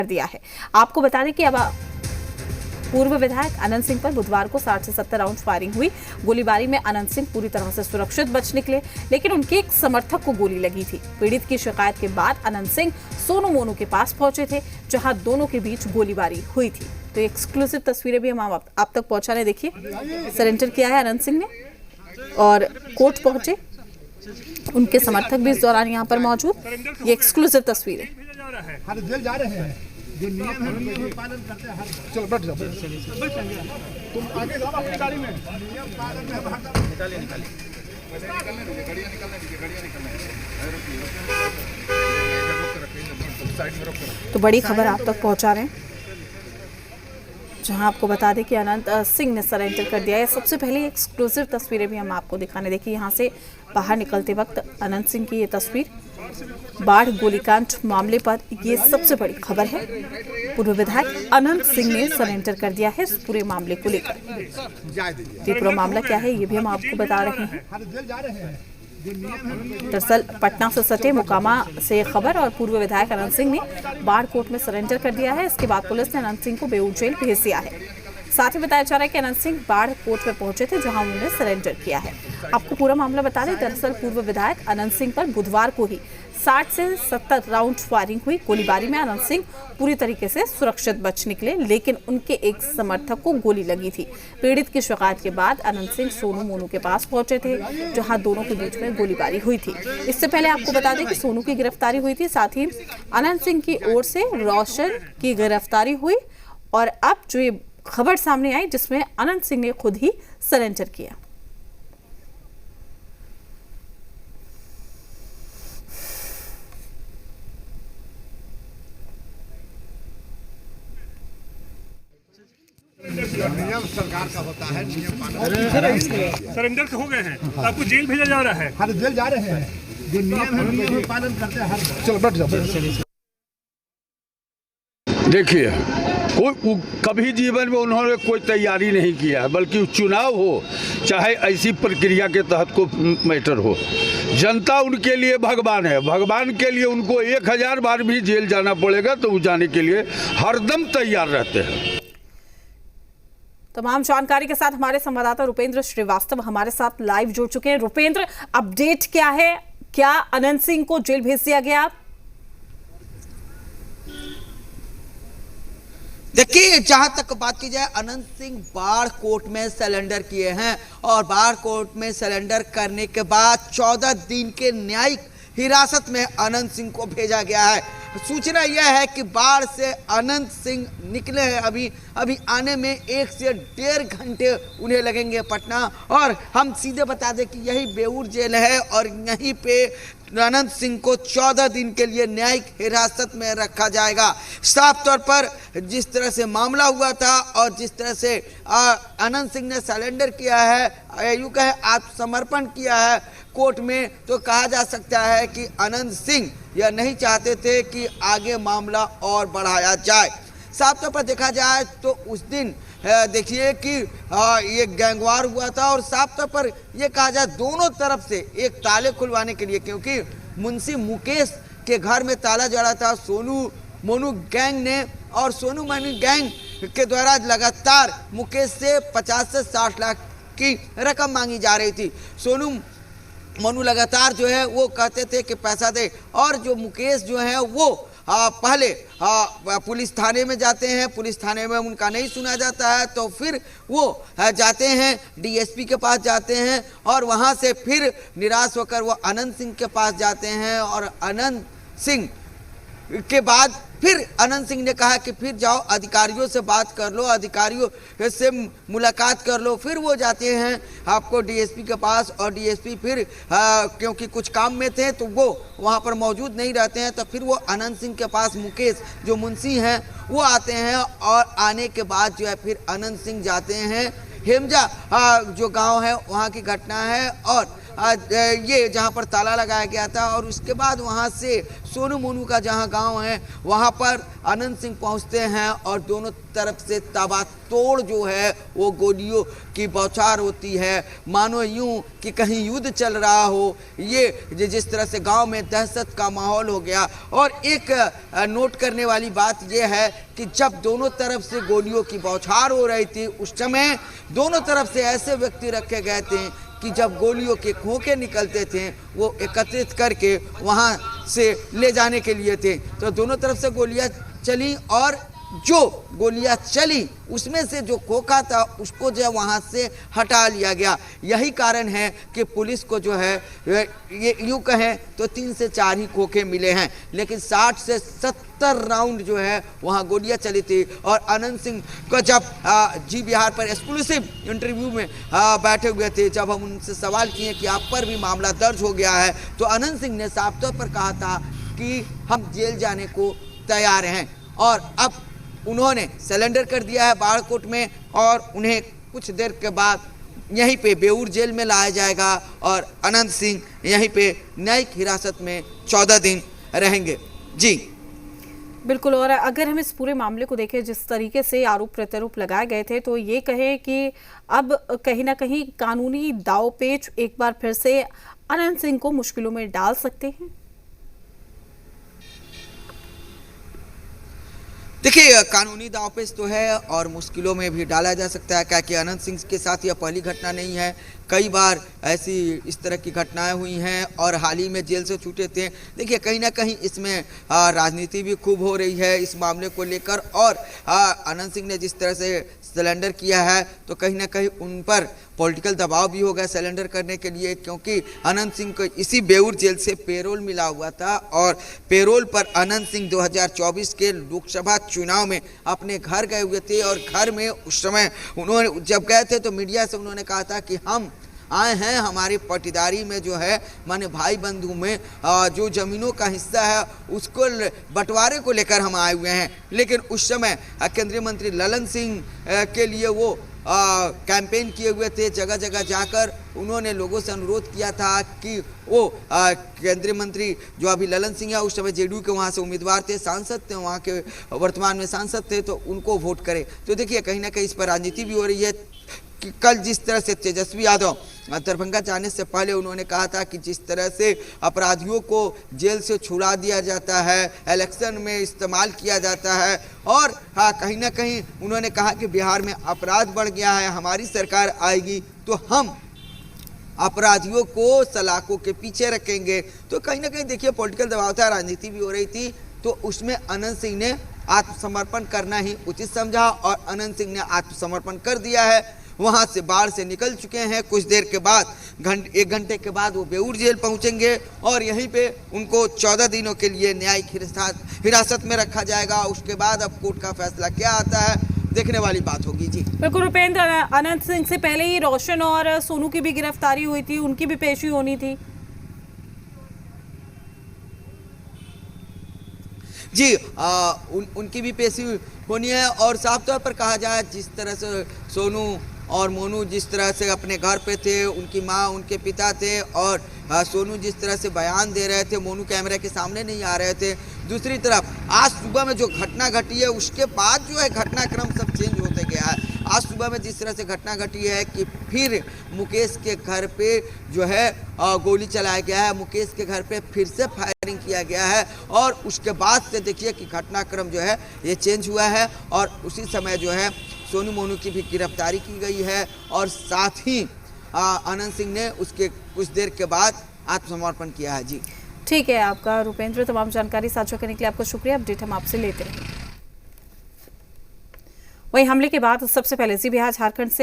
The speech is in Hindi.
दिया है। आपको बता दें कि अब पूर्व विधायक अनंत सिंह पर बुधवार को 60 से 70 राउंड फायरिंग हुई। गोलीबारी में अनंत सिंह पूरी तरह से सुरक्षित बच निकले, लेकिन उनके एक समर्थक को गोली लगी थी। पीड़ित की शिकायत के बाद अनंत सिंह सोनू मोनू के पास पहुंचे थे, जहां दोनों के बीच गोलीबारी हुई थी। तो एक्सक्लूसिव तस्वीरें भी हम आप तक पहुंचा रहे। देखिए, सरेंडर किया है अनंत सिंह ने और कोर्ट पहुंचे। उनके समर्थक भी इस दौरान यहाँ पर मौजूद। ये एक्सक्लूसिव तस्वीरें। जेल जा रहे हैं, जो नियम है नियम पालन करते हैं। चलो बैठ जाओ, तुम आगे जाओ अपनी गाड़ी में। नियम पालन में निकालिए तो बड़ी खबर आप तक पहुंचा रहे हैं, जहां आपको बता दें कि अनंत सिंह ने सरेंडर कर दिया है। सबसे पहले एक्सक्लूसिव तस्वीरें भी हम आपको दिखाने। देखिए, यहां से बाहर निकलते वक्त अनंत सिंह की ये तस्वीर। बाढ़ गोलीकांड मामले पर ये सबसे बड़ी खबर है। पूर्व विधायक अनंत सिंह ने सरेंडर कर दिया है इस पूरे मामले को लेकर। ये पूरा मामला क्या है, ये भी हम आपको बता रहे हैं। दरअसल पटना से सटे मोकामा से खबर और पूर्व विधायक अनंत सिंह ने बाढ़ कोर्ट में सरेंडर कर दिया है। इसके बाद पुलिस ने अनंत सिंह को बेऊर जेल भेज दिया है। साथ ही बताया जा रहा है कि अनंत सिंह बाढ़ कोर्ट में पहुंचे थे, जहां उन्होंने सरेंडर किया है। आपको पूरा मामला बता दें, दरअसल पूर्व विधायक अनंत सिंह पर बुधवार को ही 60 से 70 राउंड फायरिंग हुई। गोलीबारी में अनंत सिंह पूरी तरीके से सुरक्षित बच निकले, लेकिन उनके एक समर्थक को गोली लगी थी। पीड़ित की शिकायत के बाद अनंत सिंह सोनू मोनू के पास पहुंचे थे, जहां दोनों के बीच में गोलीबारी हुई थी। इससे पहले आपको बता दें कि सोनू की गिरफ्तारी हुई थी, साथ ही अनंत सिंह की ओर से रोशन की गिरफ्तारी हुई। और अब जो ये खबर सामने आई, जिसमें अनंत सिंह ने खुद ही सरेंडर किया। नियम सरकार का होता है, नियम पालन। सरेंडर हो गए हैं, आपको जेल भेजा जा रहा है। हर जेल जा रहे हैं, जो नियम है नियम पालन करते हैं। चलो बैठ जाओ। देखिए, कोई कभी जीवन में उन्होंने कोई तैयारी नहीं किया है, बल्कि चुनाव हो चाहे ऐसी प्रक्रिया के तहत को मैटर हो, जनता उनके लिए भगवान है। भगवान के लिए उनको 1000 बार भी जेल जाना पड़ेगा तो वो जाने के लिए हरदम तैयार रहते हैं। तमाम जानकारी के साथ हमारे संवाददाता रुपेंद्र श्रीवास्तव हमारे साथ लाइव जुड़ चुके हैं। रुपेंद्र, अपडेट क्या है? क्या अनंत सिंह को जेल भेज दिया गया? देखिए, जहां तक बात की जाए, अनंत सिंह बाढ़ कोर्ट में सरेंडर किए हैं और बाढ़ कोर्ट में सरेंडर करने के बाद 14 दिन के न्यायिक हिरासत में अनंत सिंह को भेजा गया है। सूचना यह है कि बाढ़ से अनंत सिंह निकले हैं। अभी आने में 1 से 1.5 घंटे उन्हें लगेंगे पटना। और हम सीधे बता दें कि यही बेऊर जेल है और यहीं पे अनंत सिंह को 14 दिन के लिए न्यायिक हिरासत में रखा जाएगा। साफ तौर पर जिस तरह से मामला हुआ था और जिस तरह से अनंत सिंह ने सरेंडर किया है, यूँ कहे आत्मसमर्पण किया है कोर्ट में, तो कहा जा सकता है कि अनंत सिंह यह नहीं चाहते थे कि आगे मामला और बढ़ाया जाए। साफ तौर पर देखा जाए तो उस दिन देखिए कि ये गैंगवार हुआ था और साफ तौर पर ये कहा जाए दोनों तरफ से एक ताले खुलवाने के लिए, क्योंकि मुंशी मुकेश के घर में ताला जड़ा था सोनू मोनू गैंग ने, और सोनू मोनू गैंग के द्वारा लगातार मुकेश से 50 से 60 लाख की रकम मांगी जा रही थी। सोनू मोनू लगातार जो है वो कहते थे कि पैसा दे, और जो मुकेश जो है वो पहले पुलिस थाने में जाते हैं, पुलिस थाने में उनका नहीं सुना जाता है, तो फिर वो जाते हैं डीएसपी के पास जाते हैं और वहाँ से फिर निराश होकर वो अनंत सिंह के पास जाते हैं। और अनंत सिंह के बाद फिर अनंत सिंह ने कहा कि फिर जाओ अधिकारियों से बात कर लो, अधिकारियों से मुलाकात कर लो। फिर वो जाते हैं आपको डीएसपी के पास और डीएसपी फिर क्योंकि कुछ काम में थे तो वो वहाँ पर मौजूद नहीं रहते हैं, तो फिर वो अनंत सिंह के पास मुकेश जो मुंशी हैं वो आते हैं। और आने के बाद जो है फिर अनंत सिंह जाते हैं हेमजा जो गांव है वहाँ की घटना है, और ये जहाँ पर ताला लगाया गया था और उसके बाद वहाँ से सोनू मोनू का जहाँ गांव है वहाँ पर अनंत सिंह पहुँचते हैं और दोनों तरफ से ताबड़तोड़ जो है वो गोलियों की बौछार होती है, मानो यूं कि कहीं युद्ध चल रहा हो। ये जिस तरह से गांव में दहशत का माहौल हो गया। और एक नोट करने वाली बात यह है कि जब दोनों तरफ से गोलियों की बौछार हो रही थी उस समय दोनों तरफ से ऐसे व्यक्ति रखे गए थे कि जब गोलियों के खोखे निकलते थे वो एकत्रित करके वहाँ से ले जाने के लिए थे। तो दोनों तरफ से गोलियां चली और जो गोलियां चली उसमें से जो खोखा था उसको जो है वहाँ से हटा लिया गया। यही कारण है कि पुलिस को जो है ये यूँ कहें तो 3 से 4 ही खोखे मिले हैं, लेकिन 60 से 70 राउंड जो है वहाँ गोलियां चली थी। और अनंत सिंह को जब जी बिहार पर एक्सक्लूसिव इंटरव्यू में बैठे हुए थे, जब हम उनसे सवाल किए कि आप पर भी मामला दर्ज हो गया है, तो अनंत सिंह ने साफ तौर पर कहा था कि हम जेल जाने को तैयार हैं। और अब उन्होंने सरेंडर कर दिया है बाड़कोट में और उन्हें कुछ देर के बाद यहीं पे बेऊर जेल में लाया जाएगा और अनंत सिंह यहीं पे न्यायिक हिरासत में 14 दिन रहेंगे। जी बिल्कुल। और अगर हम इस पूरे मामले को देखें, जिस तरीके से आरोप प्रत्यारोप लगाए गए थे, तो ये कहें कि अब कहीं ना कहीं कानूनी दांवपेच एक बार फिर से अनंत सिंह को मुश्किलों में डाल सकते हैं। देखिए, कानूनी दांवपेच तो है और मुश्किलों में भी डाला जा सकता है, क्या कि अनंत सिंह के साथ यह पहली घटना नहीं है। कई बार ऐसी इस तरह की घटनाएं हुई हैं और हाल ही में जेल से छूटे थे। देखिए, कहीं ना कहीं इसमें राजनीति भी खूब हो रही है इस मामले को लेकर। और अनंत सिंह ने जिस तरह से सरेंडर किया है तो कहीं ना कहीं उन पर पॉलिटिकल दबाव भी होगा सरेंडर करने के लिए, क्योंकि अनंत सिंह को इसी बेऊर जेल से पेरोल मिला हुआ था और पेरोल पर अनंत सिंह 2024 के लोकसभा चुनाव में अपने घर गए हुए थे। और घर में उस समय उन्होंने जब गए थे तो मीडिया से उन्होंने कहा था कि हम आए हैं हमारी पटीदारी में जो है माने भाई बंधु में जो ज़मीनों का हिस्सा है उसको बंटवारे को लेकर हम आए हुए हैं। लेकिन उस समय केंद्रीय मंत्री ललन सिंह के लिए वो कैंपेन किए हुए थे। जगह जगह जाकर उन्होंने लोगों से अनुरोध किया था कि वो केंद्रीय मंत्री जो अभी ललन सिंह है उस समय जेडीयू के वहाँ से उम्मीदवार थे, सांसद थे, वहाँ के वर्तमान में सांसद थे, तो उनको वोट करें। तो देखिए, कहीं ना कहीं इस पर राजनीति भी हो रही है कि कल जिस तरह से तेजस्वी यादव दरभंगा जाने से पहले उन्होंने कहा था कि जिस तरह से अपराधियों को जेल से छुड़ा दिया जाता है, इलेक्शन में इस्तेमाल किया जाता है, और कहीं ना कहीं उन्होंने कहा कि बिहार में अपराध बढ़ गया है, हमारी सरकार आएगी तो हम अपराधियों को सलाखों के पीछे रखेंगे। तो कहीं ना कहीं देखिए, पॉलिटिकल दबाव था, राजनीति भी हो रही थी, तो उसमें अनंत सिंह ने आत्मसमर्पण करना ही उचित समझा और अनंत सिंह ने आत्मसमर्पण कर दिया है। वहां से बाढ़ से निकल चुके हैं। कुछ देर के बाद 1 घंटे के बाद वो बेऊर जेल पहुंचेंगे और यहीं पे उनको 14 दिनों के लिए न्यायिक हिरासत में रखा जाएगा। उसके बाद अब कोर्ट का फैसला क्या आता है देखने वाली बात होगी। जी बिल्कुल रुपेंद्र, अनंत सिंह से पहले ही रोशन और सोनू की भी गिरफ्तारी हुई थी, उनकी भी पेशी होनी थी। जी उनकी भी पेशी होनी है। और साफ तौर पर कहा जाए, जिस तरह से सोनू और मोनू जिस तरह से अपने घर पे थे, उनकी माँ उनके पिता थे, और सोनू जिस तरह से बयान दे रहे थे, मोनू कैमरे के सामने नहीं आ रहे थे। दूसरी तरफ आज सुबह में जो घटना घटी है उसके बाद जो है घटनाक्रम सब चेंज होते गया है। आज सुबह में जिस तरह से घटना घटी है कि फिर मुकेश के घर पे जो है गोली चलाया गया है, मुकेश के घर पे फिर से फायरिंग किया गया है, और उसके बाद से देखिए कि घटनाक्रम जो है ये चेंज हुआ है। और उसी समय जो है सोनू मोनू की भी गिरफ्तारी की गई है और साथ ही अनंत सिंह ने उसके कुछ देर के बाद आत्मसमर्पण किया है। जी ठीक है, आपका रुपेंद्र तमाम जानकारी साझा करने के लिए आपका शुक्रिया। अपडेट हम आपसे लेते रहेंगे। वहीं हमले के बाद सबसे पहले जी बिहार झारखंड से